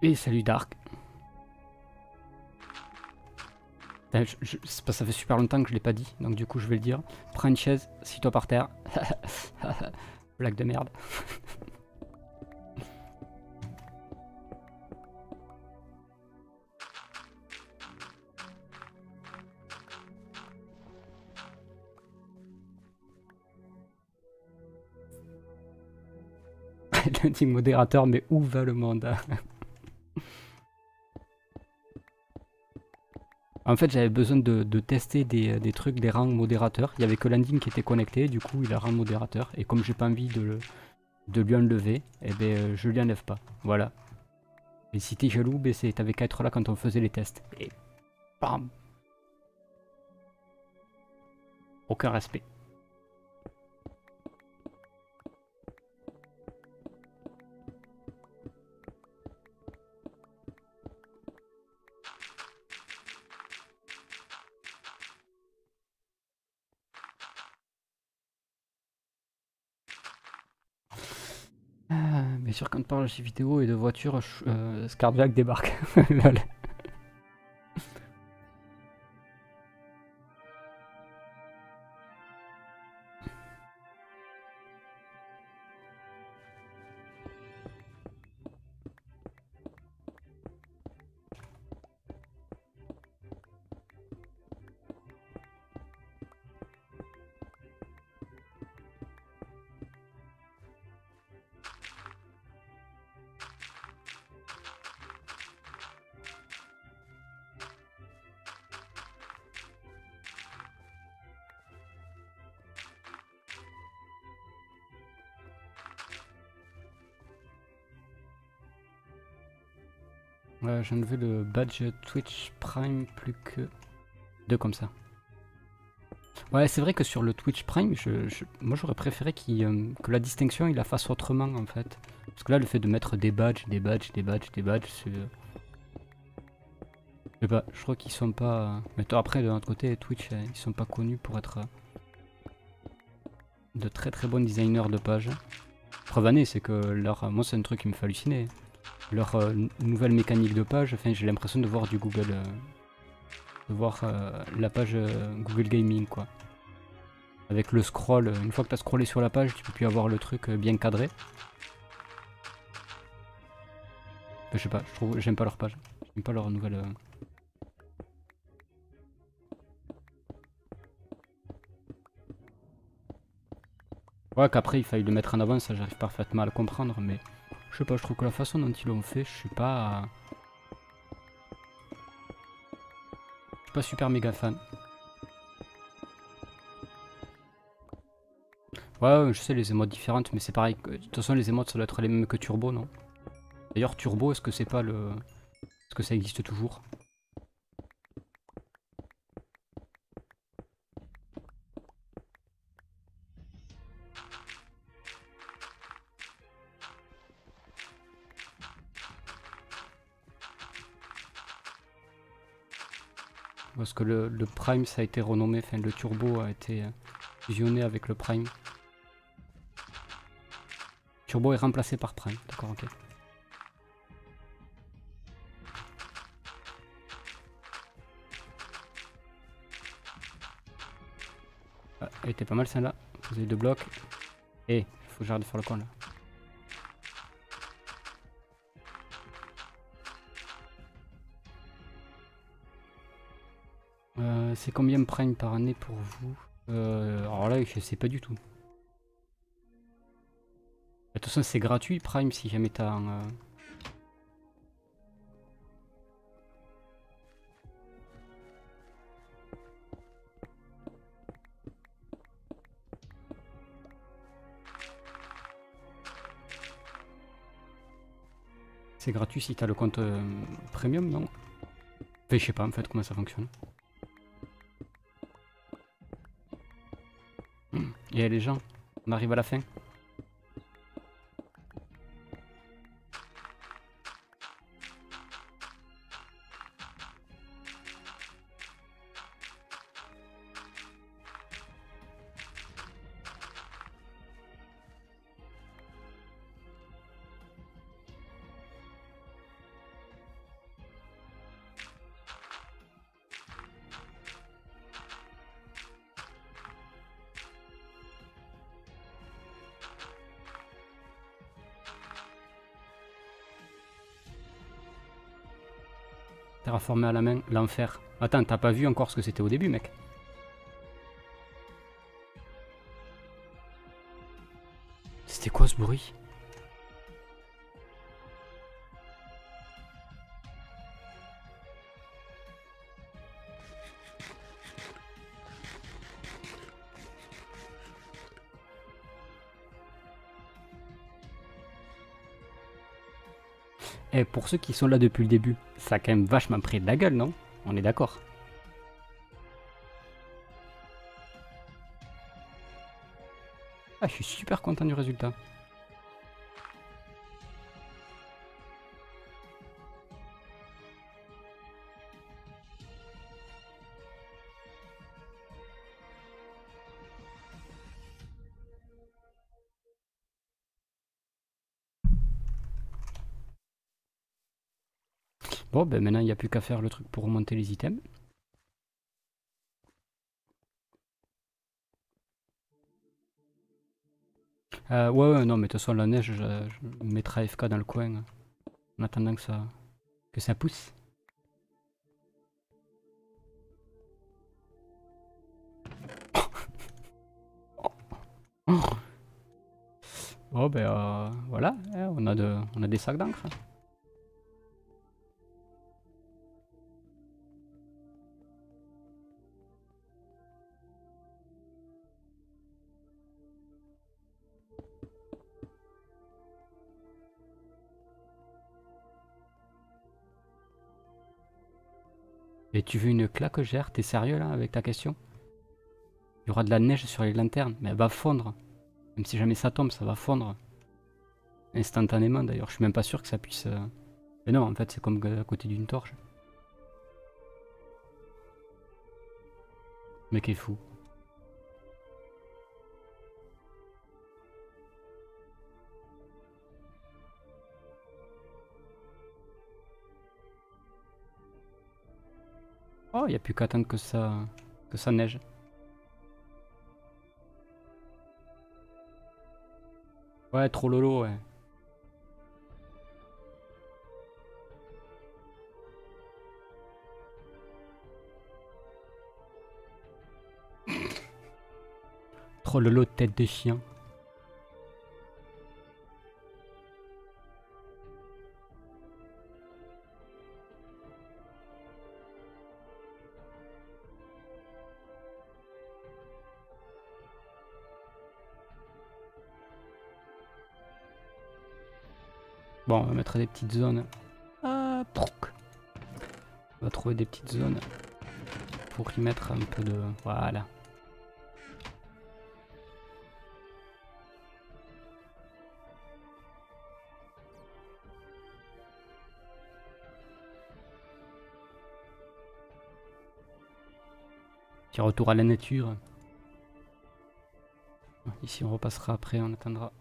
Et salut Dark. Ça fait super longtemps que je l'ai pas dit, donc du coup je vais le dire. Prends une chaise, assis-toi par terre. Blague de merde. Lundi modérateur, mais où va le mandat? En fait, j'avais besoin de tester des trucs, des rangs modérateurs. Il y avait que Landing qui était connecté, du coup il a rang modérateur. Et comme j'ai pas envie de lui enlever, eh ben je lui enlève pas. Voilà. Et si t'es jaloux, ben t'avais qu'à être là quand on faisait les tests. Et bam! Aucun respect. Bien sûr, quand on parle de jeux vidéo et de voitures, Scarjack débarque. Lol. J'ai enlevé le badge Twitch Prime plus que 2 comme ça. Ouais, c'est vrai que sur le Twitch Prime, moi j'aurais préféré que la distinction il la fasse autrement en fait. Parce que là, le fait de mettre des badges, des badges, des badges, des badges, c'est. Je sais pas, je crois qu'ils sont pas. Mais après, de notre côté, Twitch, ils sont pas connus pour être de très très bons designers de pages. Preuve année, c'est que moi c'est un truc qui me fait halluciner. Leur nouvelle mécanique de page, enfin j'ai l'impression de voir du Google, de voir la page Google Gaming quoi. Avec le scroll, une fois que tu as scrollé sur la page, tu peux plus avoir le truc bien cadré. Enfin, je sais pas, j'aime pas leur page, j'aime pas leur nouvelle. Ouais, qu'après il faille le mettre en avant, ça j'arrive parfaitement à le comprendre, mais je sais pas, je trouve que la façon dont ils l'ont fait, je suis pas super méga fan. Ouais, je sais les émotes différentes, mais c'est pareil. De toute façon, les émotes ça doit être les mêmes que Turbo, non? D'ailleurs, Turbo, est-ce que c'est pas le. Est-ce que ça existe toujours? Parce que le Prime ça a été renommé, enfin le Turbo a été fusionné avec le Prime. Turbo est remplacé par Prime, d'accord, ok. Ah, elle était pas mal celle-là. Vous avez deux blocs. Et il faut que j'arrête de faire le con là. C'est combien Prime par année pour vous? Alors là, je sais pas du tout. De toute façon, c'est gratuit Prime si jamais t'as un. C'est gratuit si t'as le compte premium, non? Enfin, je sais pas en fait comment ça fonctionne. Et les gens, on arrive à la fin. Terraformer à la main, l'enfer. Attends, t'as pas vu encore ce que c'était au début, mec? C'était quoi ce bruit? Et pour ceux qui sont là depuis le début, ça a quand même vachement pris de la gueule, non? On est d'accord. Ah, je suis super content du résultat. Bon, ben maintenant il n'y a plus qu'à faire le truc pour remonter les items. Ouais, non, mais de toute façon, la neige, je mettrai AFK dans le coin en attendant que ça pousse. Bon, ben voilà, hein, on a des sacs d'encre. Et tu veux une claque gère? T'es sérieux là avec ta question? y aura de la neige sur les lanternes, mais elle va fondre. Même si jamais ça tombe, ça va fondre. Instantanément d'ailleurs, je suis même pas sûr que ça puisse... Mais non, en fait c'est comme à côté d'une torche. Le mec est fou. Oh, il n'y a plus qu'à attendre que ça neige. Ouais, trop lolo, ouais. Trop lolo de tête de chien. Bon, on va mettre des petites zones. Ah, prouk. On va trouver des petites zones pour y mettre un peu de... Voilà. Petit retour à la nature. Ici on repassera après, on attendra.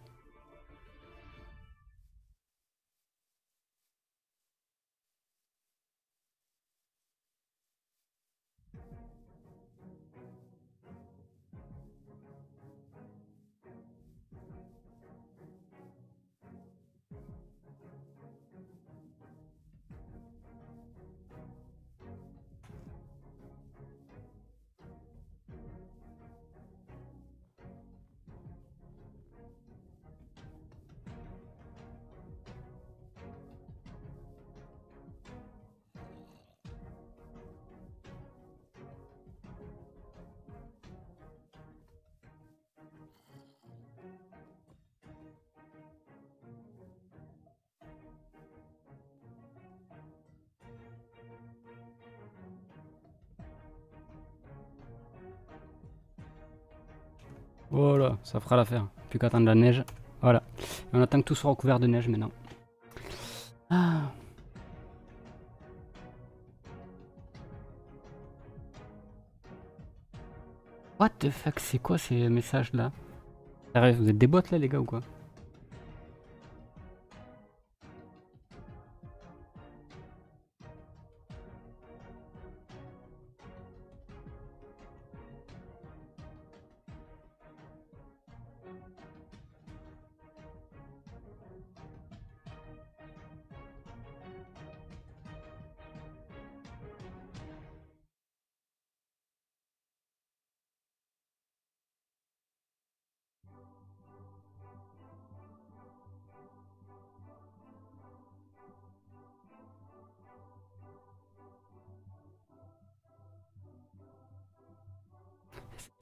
Voilà, ça fera l'affaire. Plus qu'à attendre la neige. Voilà. Et on attend que tout soit recouvert de neige maintenant. Ah. What the fuck, c'est quoi ces messages là? Sérieux, vous êtes des bots là les gars ou quoi?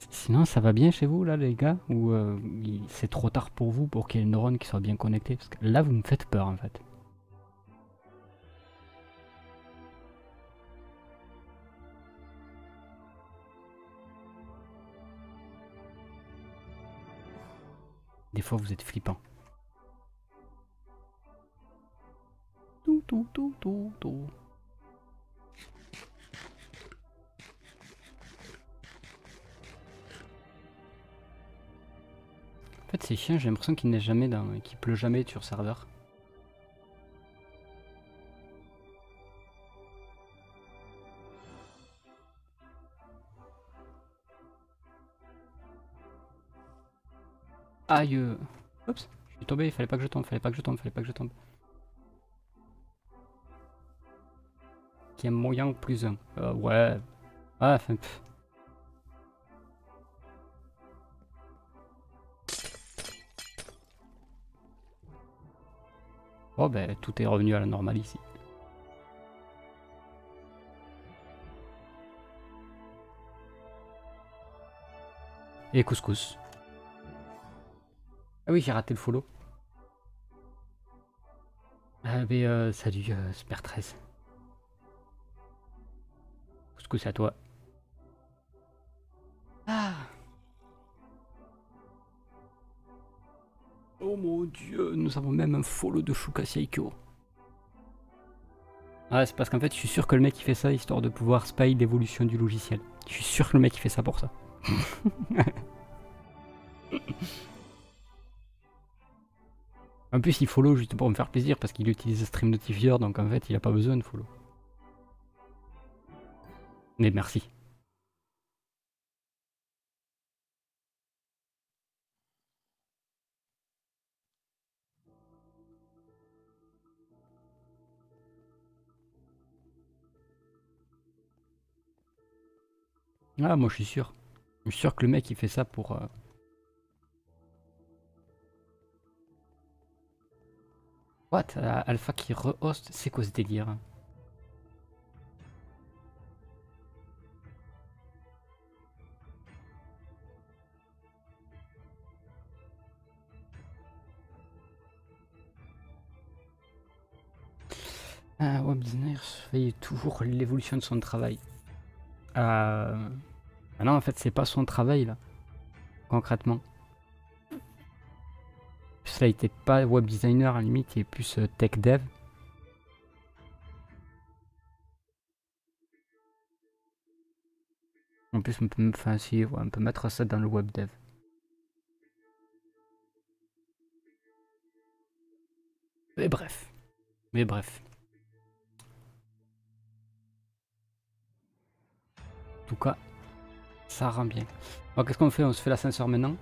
Sinon, ça va bien chez vous là, les gars? Ou c'est trop tard pour vous pour qu'il y ait les neurones qui soient bien connectés? Parce que là, vous me faites peur en fait. Des fois, vous êtes flippant. Tout, tout, tout, tout, tout. En fait, c'est chiant, j'ai l'impression qu'il neige jamais, qu'il pleut jamais sur serveur. Aïe. Oups, je suis tombé, il fallait pas que je tombe, fallait pas que je tombe, fallait pas que je tombe. Qui est moyen plus 1. Ouais. Ah, enfin. Oh ben tout est revenu à la normale ici. Et couscous. Ah oui, j'ai raté le follow. Ah mais salut Super 13. Couscous à toi. Ah, Dieu, nous avons même un follow de Shuka Seiko. Ah, c'est parce qu'en fait, je suis sûr que le mec il fait ça histoire de pouvoir spy l'évolution du logiciel. Je suis sûr que le mec il fait ça pour ça. En plus, il follow juste pour me faire plaisir parce qu'il utilise Stream Notifier, donc en fait, il a pas besoin de follow. Mais merci. Ah, moi je suis sûr. Je suis sûr que le mec il fait ça pour. What? Alpha qui re-host, c'est quoi ce délire? Un web designer surveille toujours l'évolution de son travail. Ah non, en fait, c'est pas son travail là, concrètement. Plus là, il était pas web designer, à la limite, il est plus tech dev. En plus, on peut, enfin, si, ouais, on peut mettre ça dans le web dev. Mais bref. Mais bref. En tout cas, ça rend bien. Bon, qu'est-ce qu'on fait? On se fait l'ascenseur maintenant?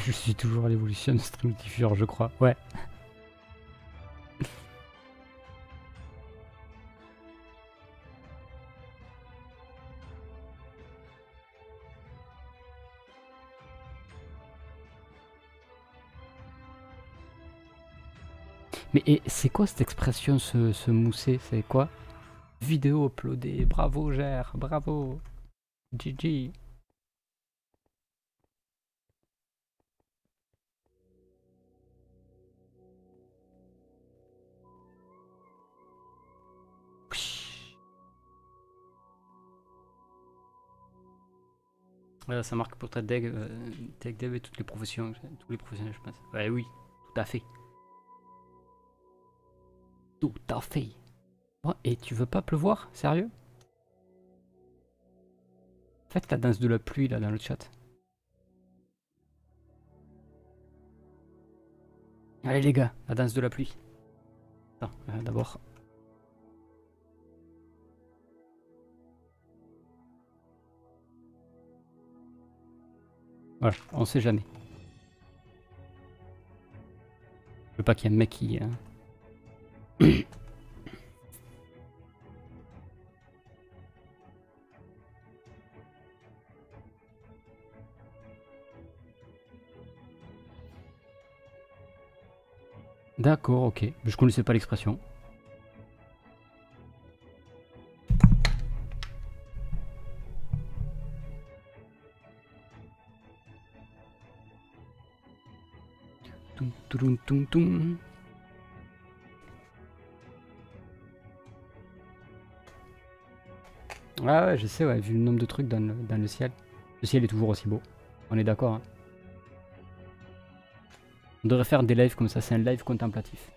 Je suis toujours à l'évolution de Stream Diffuser, je crois. Ouais. Mais c'est quoi cette expression, se mousser? C'est quoi? Vidéo uploadée. Bravo, Gère. Bravo. GG. Ça marque pour tech dev et toutes les professions, tous les professionnels, je pense. Ouais, oui, tout à fait. Tout à fait. Oh, et tu veux pas pleuvoir? Sérieux? Faites la danse de la pluie là dans le chat. Allez les gars, la danse de la pluie. Attends, d'abord. Voilà, on sait jamais. Je veux pas qu'il y ait un mec qui... D'accord, ok. Je connaissais pas l'expression. Toum, toum, toum, toum. Ah ouais, je sais, ouais, vu le nombre de trucs dans le ciel. Le ciel est toujours aussi beau. On est d'accord, hein. On devrait faire des lives comme ça, c'est un live contemplatif.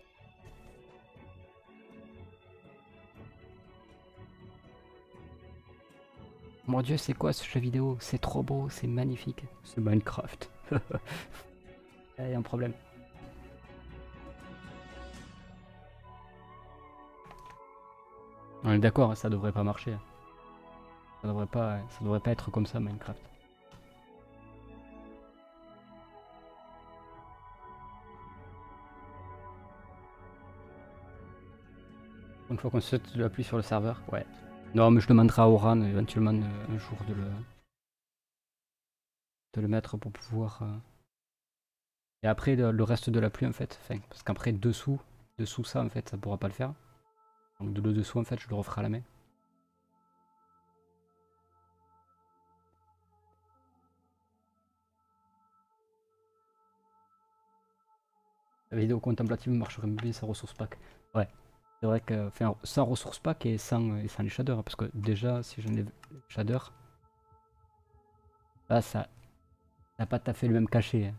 Mon dieu, c'est quoi ce jeu vidéo? C'est trop beau, c'est magnifique. C'est Minecraft. Il y a un problème. On est d'accord, ça devrait pas marcher. Ça devrait pas être comme ça, Minecraft. Une fois qu'on saute de la pluie sur le serveur, ouais. Non, mais je demanderai à Oran éventuellement un jour de le mettre pour pouvoir... Et après, le reste de la pluie, en fait. Enfin, parce qu'après, dessous ça, en fait, ça pourra pas le faire. Donc de le dessous, en fait, je le referai à la main. La vidéo contemplative marcherait bien sans ressources pack. Ouais. C'est vrai que, enfin, sans ressources pack et sans les shaders, parce que déjà, si j'enlève les shaders, Ah, ça n'a pas tout à fait le même cachet. Hein.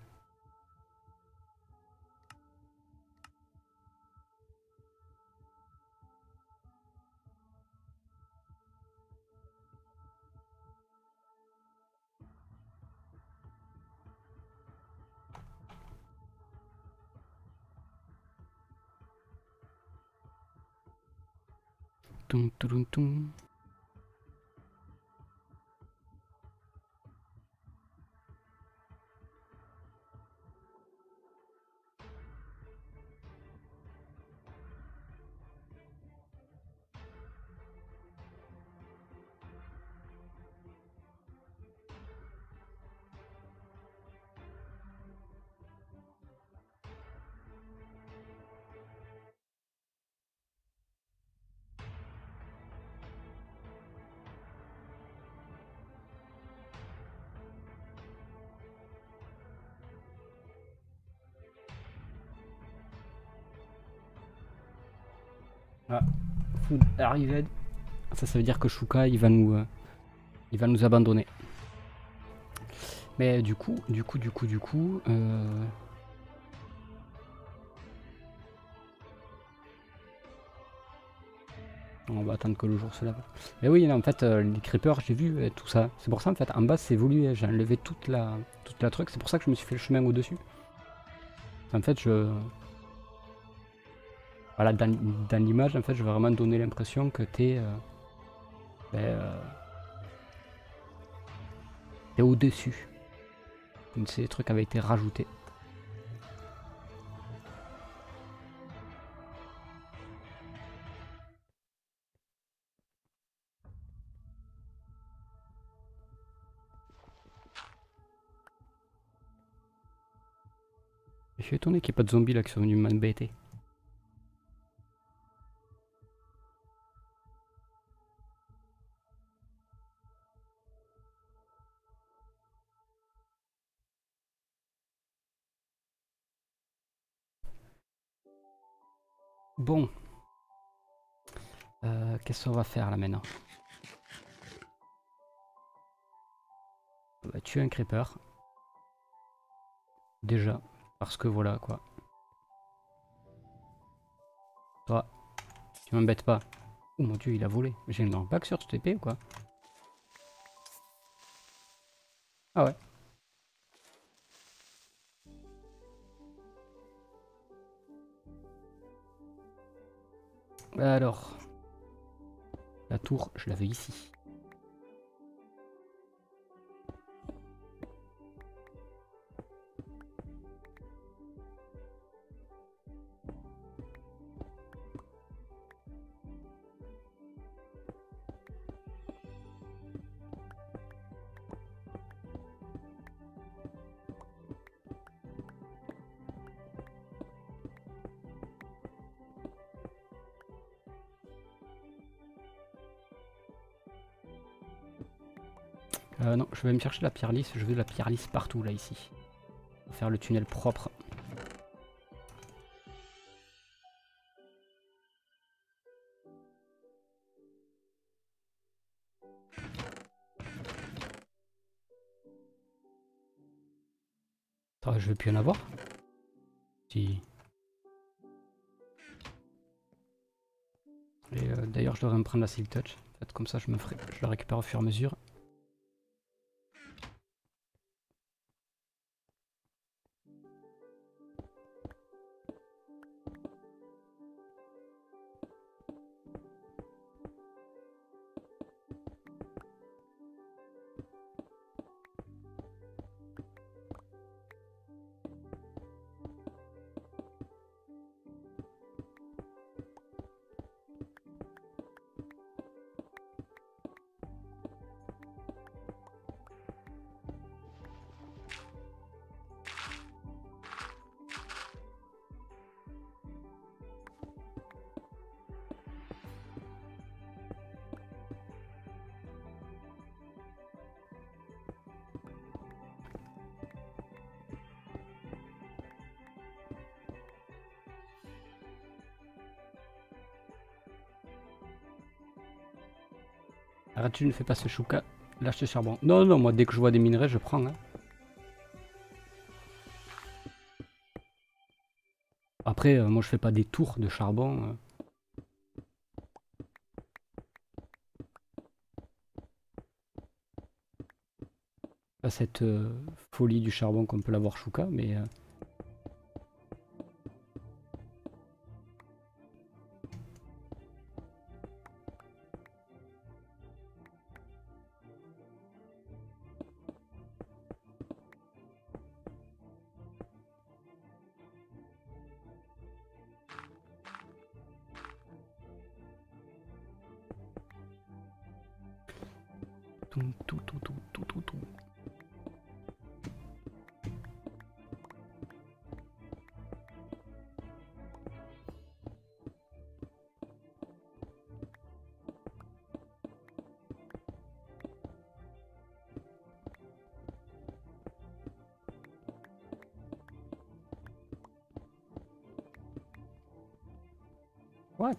Toum, toum, toum. Ah, food arrived. Ça veut dire que Shuka il va nous abandonner. Mais du coup, on va attendre que le jour se lève. Mais oui, en fait, les creepers, j'ai vu tout ça. C'est pour ça, en fait, en bas, c'est évolué. J'ai enlevé toute la truc. C'est pour ça que je me suis fait le chemin au-dessus. En fait, voilà, dans l'image, en fait, je vais vraiment donner l'impression que t'es au-dessus. Comme si les trucs avaient été rajoutés. Je suis étonné qu'il n'y ait pas de zombies là qui sont venus m'embêter. Bon. Qu'est-ce qu'on va faire là maintenant? On va tuer un creeper. Déjà. Parce que voilà quoi. Toi, tu m'embêtes pas. Oh mon dieu, il a volé. J'ai une back sur cette épée ou quoi? Ah ouais. Alors. La tour, je l'avais ici. Non, je vais me chercher la pierre lisse. Je veux de la pierre lisse partout là ici. Pour faire le tunnel propre. Attends, je vais plus en avoir. Si. Et d'ailleurs, je devrais me prendre la Silk Touch. En fait, comme ça, je la récupère au fur et à mesure. Arrête, tu ne fais pas ce chouka. lâche ce charbon. Non, non, moi dès que je vois des minerais, je prends. Hein. Après, moi je fais pas des tours de charbon. Pas cette folie du charbon qu'on peut l'avoir Chouka, mais... Tout. What?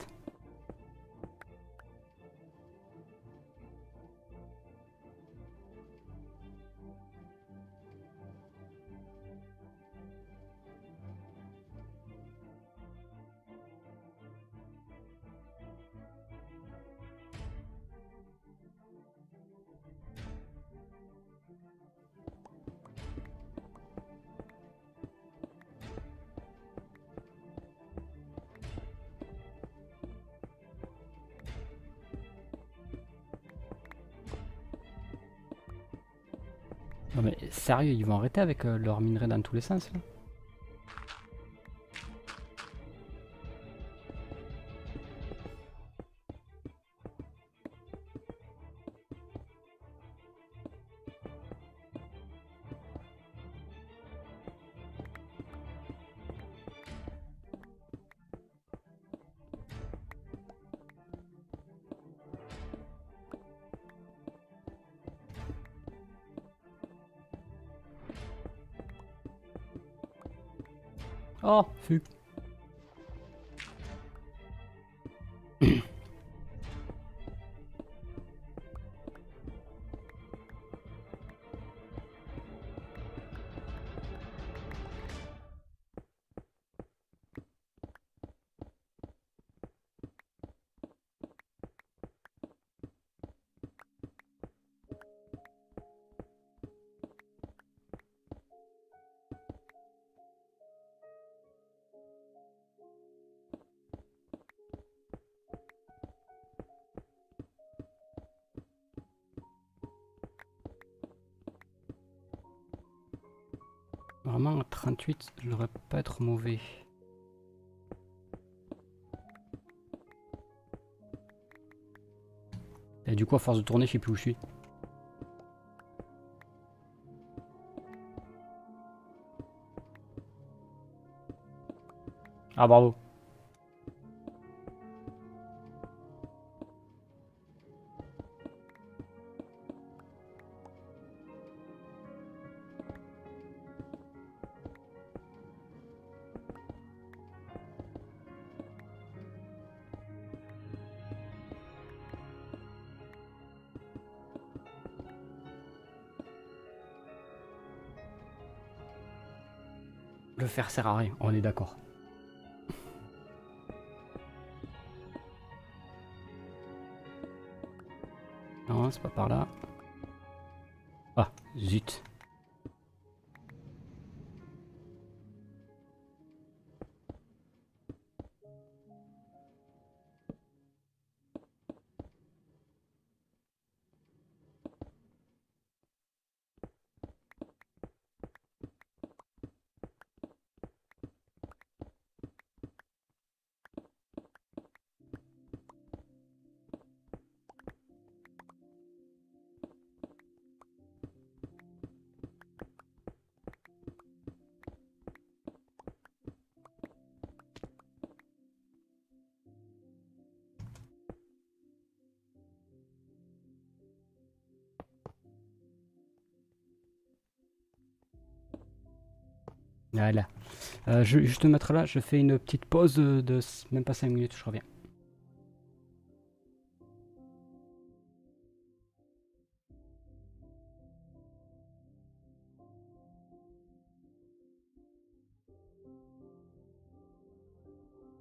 Non mais sérieux, ils vont arrêter avec leur minerai dans tous les sens là. Oh, fuck. Vraiment, à 38, je devrais pas être mauvais. Et du coup, à force de tourner, je sais plus où je suis. Ah, bravo. Le faire sert à rien, on est d'accord. Non, c'est pas par là. Ah, zut. Voilà. Je vais juste me mettre là, je fais une petite pause de même pas 5 minutes, je reviens.